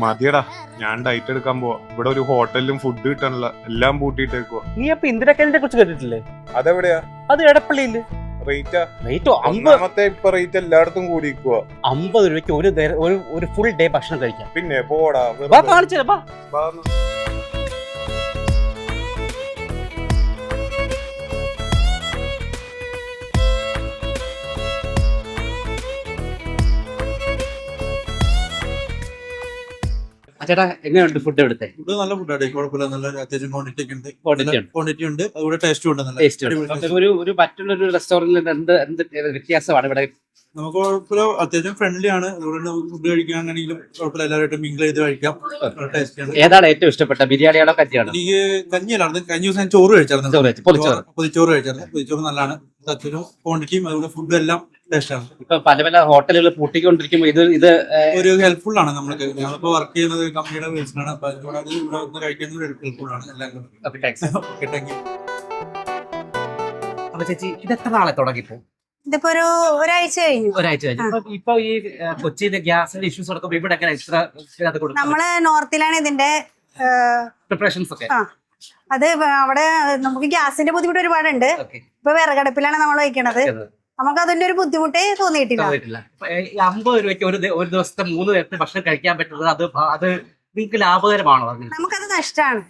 മതിയടാ, ഞാൻ ഡയറ്റ് എടുക്കാൻ പോവാ. ഇവിടെ ഒരു ഹോട്ടലിലും ഫുഡ് കിട്ടാനുള്ള എല്ലാം പൂട്ടിയിട്ടേക്കുവാ. നീ അപ്പൊ ഇന്ദിരാക്കാന്റിനെ കുറിച്ച് കേട്ടിട്ടില്ലേ? അതെവിടെയാ? അത് എടപ്പള്ളിയില്. റേറ്റോ ഒന്നാമത്തെ ഇപ്പൊ റേറ്റ് എല്ലായിടത്തും കൂടിയിരിക്കുവാ. 50 രൂപയ്ക്ക് ഒരു ഫുൾ ഡേ ഭക്ഷണം കഴിക്കാം. പിന്നെ പോടാ, കാണിച്ചു. ചേട്ടാ, എങ്ങനെയുണ്ട് ഫുഡ് ഇവിടുത്തെ? ഇത് നല്ല ഫുഡാണ്, കുഴപ്പമില്ല. നല്ല അത്യാവശ്യം ക്വാണ്ടിറ്റി ഉണ്ട്, അതുകൂടെ ടേസ്റ്റും ഉണ്ട്. നല്ല ഒരു മറ്റുള്ളൊരു റെസ്റ്റോറന്റിൽ എന്ത് വ്യത്യാസമാണ് ഇവിടെ? നമുക്ക് കുഴപ്പമില്ല, അത്യാവശ്യം ഫ്രണ്ട്ലി ആണ്. അതുകൊണ്ട് ഫുഡ് കഴിക്കാനാണെങ്കിലും കുഴപ്പമില്ല, എല്ലാവരുമായിട്ട് മിങ്കിൾ ചെയ്ത് കഴിക്കാം. ടേസ്റ്റിയാണ്. ഏതാണ് ഏറ്റവും ഇഷ്ടപ്പെട്ട, ബിരിയാണിയാണോ കഞ്ഞിയാണോ? എനിക്ക് കഞ്ഞിയല്ലായിരുന്നു. കഴിഞ്ഞ ദിവസം ഞാൻ ചോറ് കഴിച്ചായിരുന്നു. പൊതിച്ചോറ് കഴിച്ചായിരുന്നു. പൊതിച്ചോറ് നല്ലതാണ്. അത്യാവശ്യം ക്വാണ്ടിറ്റിയും അതുപോലെ ഫുഡും എല്ലാം ടേസ്റ്റാണ്. ഇപ്പൊ പല ഹോട്ടലുകൾ പൂട്ടിക്കൊണ്ടിരിക്കുമ്പോൾ ഇത് ഒരു ഹെൽപ്ഫുൾ ആണ്. നമ്മൾക്ക് ഞങ്ങളിപ്പോ വർക്ക് ചെയ്യുന്നത് കമ്പനിയുടെ ബേസിലാണ്. അപ്പൊ അതുകൂടാതെ ഇവിടെ വന്ന് കഴിക്കുന്നത് ഹെൽപ്ഫുൾ ആണ് എല്ലാവർക്കും. അപ്പൊ ചേച്ചി, ഇത് എത്ര നാളെ തുടങ്ങിപ്പോ? ഇതിപ്പോ ഒരാഴ്ച കഴിഞ്ഞു. ഇപ്പൊ ഈ കൊച്ചിയിലെ ഗ്യാസിന്റെ ഇഷ്യൂസ് നടക്കുമ്പോ ഇവിടെ നമ്മള് നോർത്തിലാണ് ഇതിന്റെ പ്രിപ്പറേഷൻസ് ഒക്കെ. അത് അവിടെ നമുക്ക് ഗ്യാസിന്റെ ബുദ്ധിമുട്ട് ഒരുപാടുണ്ട്. ഇപ്പൊ വിറകടുപ്പിലാണ് നമ്മൾ വയ്ക്കണത്. നമുക്ക് അതിന്റെ ഒരു ബുദ്ധിമുട്ടേ തോന്നിയിട്ടില്ല. 50 രൂപയ്ക്ക് ഒരു ദിവസത്തെ 3 നേരത്തെ ഭക്ഷണം കഴിക്കാൻ പറ്റുന്നത് അത് നിങ്ങൾക്ക് ലാഭകരമാണോ? നമുക്കത് നഷ്ടമാണ്.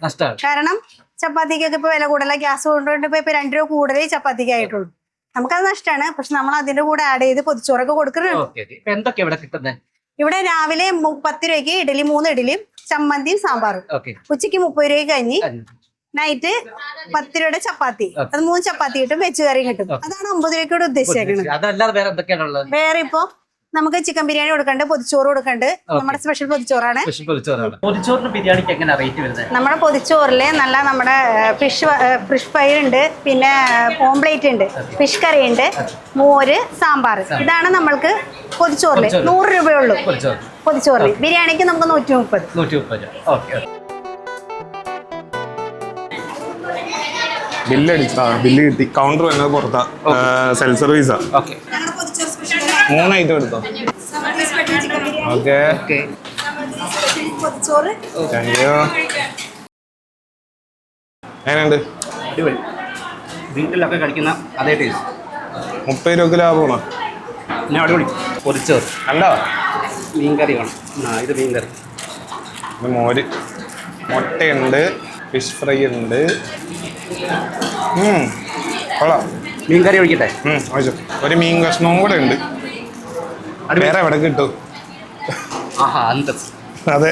കാരണം ചപ്പാത്തിക്കൊക്കെ ഇപ്പൊ വില കൂടുതല. ഗ്യാസ് കൊണ്ടുകൊണ്ട് ഇപ്പൊ 2 രൂപ കൂടുതലേ ചപ്പാത്തിക്ക് ആയിട്ടുള്ളൂ. നമുക്കത് നഷ്ടമാണ്. പക്ഷെ നമ്മൾ അതിന്റെ കൂടെ ആഡ് ചെയ്ത് പൊതിച്ചോറൊക്കെ കൊടുക്കുന്നുണ്ട്. എന്തൊക്കെ ഇവിടെ കിട്ടുന്നത്? ഇവിടെ രാവിലെ 10 രൂപയ്ക്ക് ഇഡലി, 3 ഇഡലിയും ചമ്മന്തിയും സാമ്പാറും. ഉച്ചയ്ക്ക് 30 രൂപയ്ക്ക് കഞ്ഞി. നൈറ്റ് 10 രൂപയുടെ ചപ്പാത്തി. അത് 3 ചപ്പാത്തി കിട്ടും, വെച്ച് കറിയും കിട്ടും. അതാണ് 50 രൂപയ്ക്കൂടെ ഉദ്ദേശിച്ചേക്കുന്നത്. വേറെ ഇപ്പൊ നമുക്ക് ചിക്കൻ ബിരിയാണി കൊടുക്കണ്ട്, പൊതിച്ചോറ് കൊടുക്കണ്ട്. നമ്മുടെ സ്പെഷ്യൽ പൊതിച്ചോറാണ്. നമ്മുടെ പൊതിച്ചോറില് നമ്മുടെ ഫിഷ് ഫ്രൈ ഉണ്ട്, പിന്നെ ഓംപ്ലേറ്റ് ഉണ്ട്, ഫിഷ് കറി ഉണ്ട്, മോര്, സാമ്പാർ. ഇതാണ് നമ്മൾക്ക് പൊതിച്ചോറില് 100 രൂപയുള്ളൂ. പൊതിച്ചോറില് ബിരിയാണിക്ക് നമുക്ക് 130. ബില്ല് കിട്ടി. കൗണ്ടർ വരുന്നത് പുറത്താ. സെൽഫ് സർവീസാ. 3 ഐറ്റം എടുത്തോ. Okay, thank you. എങ്ങനെയുണ്ട്? വീട്ടിലൊക്കെ കഴിക്കുന്ന അതേ ടേസ്റ്റ്. 30 രൂപക്ക് ലാഭമാണോ? ഞാൻ അടിപൊളി പൊതിച്ചോറ്. കണ്ടോ? മീൻകറി വേണം. ഇത് മീൻകറി. മോര്, മുട്ടയുണ്ട്, ഫിഷ് ഫ്രൈ ഉണ്ട്. കൊള്ളാം. മീൻകറി ഒഴിക്കട്ടെ? ഒരു മീൻ കഷ്ണവും കൂടെ ഉണ്ട്. വേറെ എവിടെ കിട്ടും? അതെ.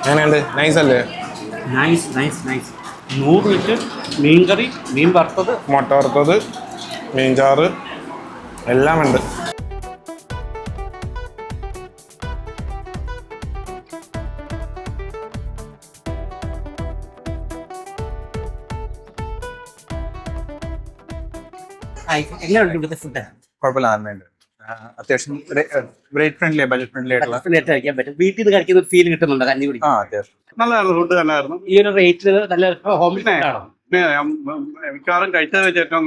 എങ്ങനെയുണ്ട്? നൈസ് അല്ലേ? നൈസ്. 100 ലിറ്റർ മീൻകറി, മീൻ വറുത്തത്, മുട്ട വറുത്തത്, മീൻചാറ് എല്ലാം ഉണ്ട്. എങ്ങനെയുണ്ട് ഇവിടുത്തെ ഫുഡ്? കുഴപ്പമില്ല, നന്നായിട്ട്. അത്യാവശ്യം റേറ്റ് ഫ്രണ്ട്ലി, ബജറ്റ് ഫ്രണ്ട്ലി ആയിട്ടുള്ള കഴിക്കാൻ പറ്റും. വീട്ടിൽ നിന്ന് കഴിക്കുന്ന ഒരു ഫീൽ കിട്ടുന്നുണ്ട് കഞ്ഞി കുടി? അത്യാവശ്യം നല്ലതായിരുന്നു. ഫുഡ് നല്ലതായിരുന്നു. ഈ ഒരു റേറ്റിൽ നല്ല ഹോം ആണോ? മിക്കവാറും കഴിച്ചത് വെച്ച് ഏറ്റവും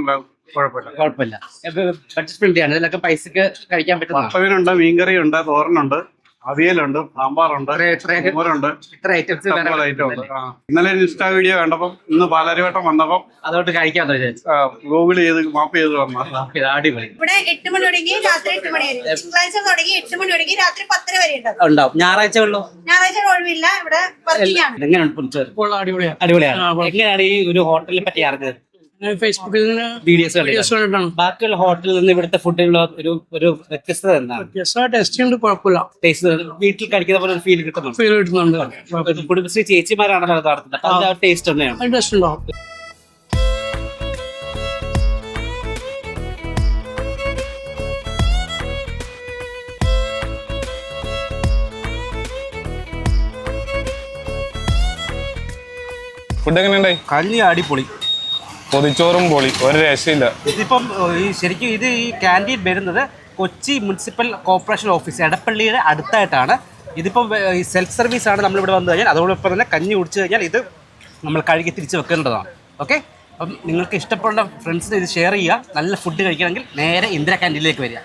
കുഴപ്പമില്ല. ബഡ്ജറ്റ് ഫ്രണ്ട്ലി ആണ്. ഇതിലൊക്കെ പൈസക്ക് കഴിക്കാൻ പറ്റും. വട്ടവീനുണ്ട്, മീൻകറി ഉണ്ട്, തോരനുണ്ട്, അവിയലുണ്ട്, സാമ്പാറുണ്ട്, മോരുണ്ട്, ഇത്ര ഐറ്റംസ്. ഇന്നലെ ഇൻസ്റ്റാ വീഡിയോ കണ്ടപ്പം ഇന്ന് പാലാരിവട്ടം വന്നപ്പം അതുകൊണ്ട് കഴിക്കാന്ന് വിചാരിച്ചു. ഗൂഗിൾ ചെയ്ത് മാപ്പ് ചെയ്ത് വന്ന അടിപൊളി. ഇവിടെ 8 മണി തുടങ്ങി രാത്രി 8 മണി വരെ. തിങ്കളാഴ്ച തുടങ്ങി 8 മണി തുടങ്ങി രാത്രി 10 വരെ ഉണ്ടാവും. ഞായറാഴ്ചകളിലോ? ഞായറാഴ്ച ഒഴിവില്ല. ഇവിടെ വർക്കിംഗ് ആണ്. എങ്ങനെയാണ്? അടിപൊളിയാണ്. എങ്ങനെയാണ് ഈ ഒരു ഹോട്ടലിനെ പറ്റി അറിഞ്ഞത്? ഫേസ്ബുക്കിൽ വീഡിയോസ് ബാക്കിയുള്ള ഹോട്ടലിൽ നിന്ന് ഇവിടുത്തെ ഫുഡിനുള്ള ഒരു വ്യത്യസ്തത എന്താണ്? ടേസ്റ്റ് ഉണ്ട്, കുഴപ്പമില്ല. ടേസ്റ്റ് വീട്ടിൽ കഴിക്കുന്ന പോലെ ഒരു ഫീൽ കിട്ടുന്നുണ്ട്. കുടുംബശ്രീ ചേച്ചിമാരാണല്ലോ അത് നടത്തുന്നത്. അപ്പൊ അതിന്റെ ടേസ്റ്റ് തന്നെയാണ്. ടേസ്റ്റ് ഉണ്ടാവും. ഫുഡ് എങ്ങനെയുണ്ടായി? കഞ്ഞി അടിപൊളി, പൊതിച്ചോറും പൊളി, ഒരു രക്ഷയില്ല. ഇതിപ്പം ശരിക്കും ഈ ക്യാൻറ്റീൻ വരുന്നത് കൊച്ചി മുനിസിപ്പൽ കോർപ്പറേഷൻ ഓഫീസ് എടപ്പള്ളിയുടെ അടുത്തായിട്ടാണ്. ഇതിപ്പം സെൽഫ് സർവീസാണ്. നമ്മളിവിടെ വന്നു കഴിഞ്ഞാൽ അതോടൊപ്പം തന്നെ കഞ്ഞി കുടിച്ചു കഴിഞ്ഞാൽ ഇത് നമ്മൾ കഴുകി തിരിച്ച് വെക്കേണ്ടതാണ്. ഓക്കെ, അപ്പം നിങ്ങൾക്ക് ഇഷ്ടപ്പെടുന്ന ഫ്രണ്ട്സിന് ഇത് ഷെയർ ചെയ്യുക. നല്ല ഫുഡ് കഴിക്കണമെങ്കിൽ നേരെ ഇന്ദിരാ ക്യാൻറ്റീനിലേക്ക് വരിക.